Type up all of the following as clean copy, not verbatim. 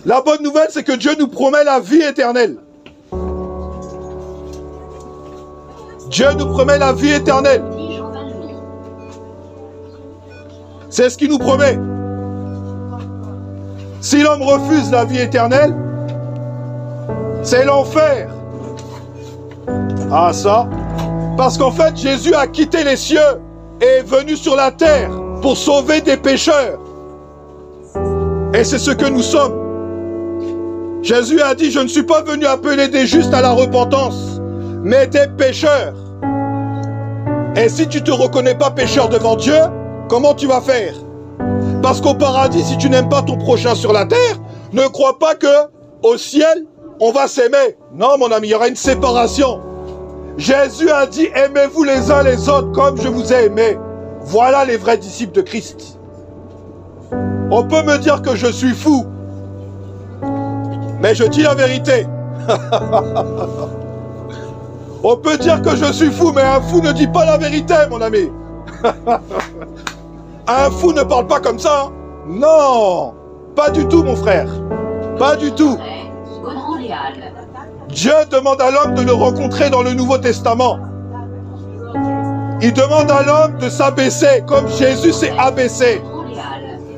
La bonne nouvelle, c'est que Dieu nous promet la vie éternelle. Dieu nous promet la vie éternelle. C'est ce qu'il nous promet. Si l'homme refuse la vie éternelle, c'est l'enfer. Ah ça, parce qu'en fait, Jésus a quitté les cieux et est venu sur la terre pour sauver des pécheurs. Et c'est ce que nous sommes. Jésus a dit, je ne suis pas venu appeler des justes à la repentance, mais des pécheurs. Et si tu ne te reconnais pas pécheur devant Dieu, comment tu vas faire? Parce qu'au paradis, si tu n'aimes pas ton prochain sur la terre, ne crois pas que au ciel, on va s'aimer. Non, mon ami, il y aura une séparation. Jésus a dit, aimez-vous les uns les autres comme je vous ai aimé. Voilà les vrais disciples de Christ. On peut me dire que je suis fou, mais je dis la vérité. On peut dire que je suis fou, mais un fou ne dit pas la vérité, mon ami. Un fou ne parle pas comme ça. Non, pas du tout, mon frère. Pas du tout. Dieu demande à l'homme de le rencontrer dans le Nouveau Testament. Il demande à l'homme de s'abaisser, comme Jésus s'est abaissé.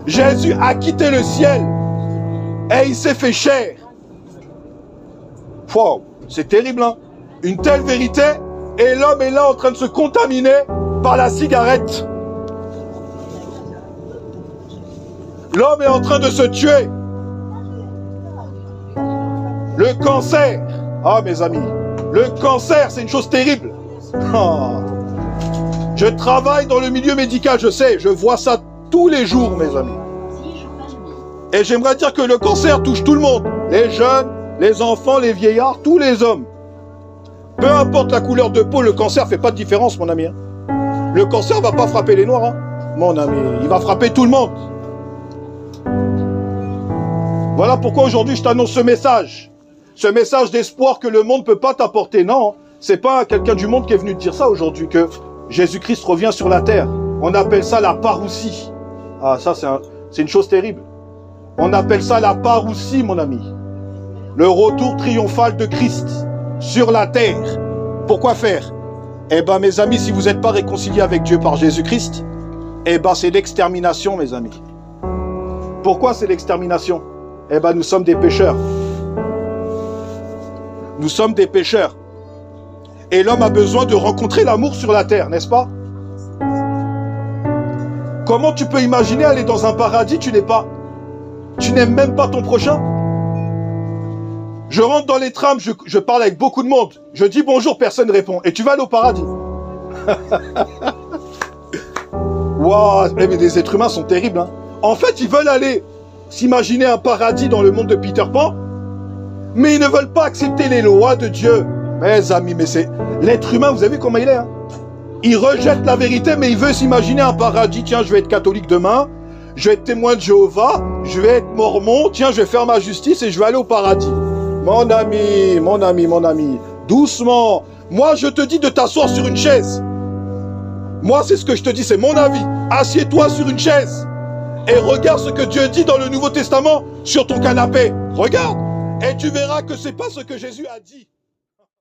Jésus a quitté le ciel et il s'est fait chair. Wow, c'est terrible, hein? Une telle vérité, et l'homme est là en train de se contaminer par la cigarette. L'homme est en train de se tuer. Le cancer. Ah, mes amis, le cancer, c'est une chose terrible. Oh. Je travaille dans le milieu médical, je sais, je vois ça tous les jours, mes amis. Et j'aimerais dire que le cancer touche tout le monde. Les jeunes, les enfants, les vieillards, tous les hommes. Peu importe la couleur de peau, le cancer ne fait pas de différence, mon ami. Le cancer ne va pas frapper les noirs, hein, mon ami. Il va frapper tout le monde. Voilà pourquoi aujourd'hui je t'annonce ce message. Ce message d'espoir que le monde ne peut pas t'apporter. Non, c'est pas quelqu'un du monde qui est venu te dire ça aujourd'hui, que Jésus-Christ revient sur la terre. On appelle ça la parousie. Ah, ça c'est une chose terrible. On appelle ça la parousie, mon ami. Le retour triomphal de Christ sur la terre. Pourquoi faire? Eh bien, mes amis, si vous n'êtes pas réconciliés avec Dieu par Jésus-Christ, eh bien, c'est l'extermination, mes amis. Pourquoi c'est l'extermination? Eh bien, nous sommes des pécheurs. Nous sommes des pécheurs. Et l'homme a besoin de rencontrer l'amour sur la terre, n'est-ce pas? Comment tu peux imaginer aller dans un paradis, tu n'aimes même pas ton prochain? Je rentre dans les trams, je parle avec beaucoup de monde. Je dis bonjour, personne ne répond. Et tu vas aller au paradis. Waouh, mais les êtres humains sont terribles, hein. En fait, ils veulent aller s'imaginer un paradis dans le monde de Peter Pan, mais ils ne veulent pas accepter les lois de Dieu. Mes amis, mais c'est... L'être humain, vous avez vu comment il est, hein? Il rejette la vérité, mais il veut s'imaginer un paradis. Tiens, je vais être catholique demain, je vais être témoin de Jéhovah, je vais être mormon, tiens, je vais faire ma justice et je vais aller au paradis. Mon ami, mon ami, mon ami, doucement. Moi, je te dis de t'asseoir sur une chaise. Moi, c'est ce que je te dis, c'est mon avis. Assieds-toi sur une chaise et regarde ce que Dieu dit dans le Nouveau Testament sur ton canapé. Regarde et tu verras que c'est pas ce que Jésus a dit.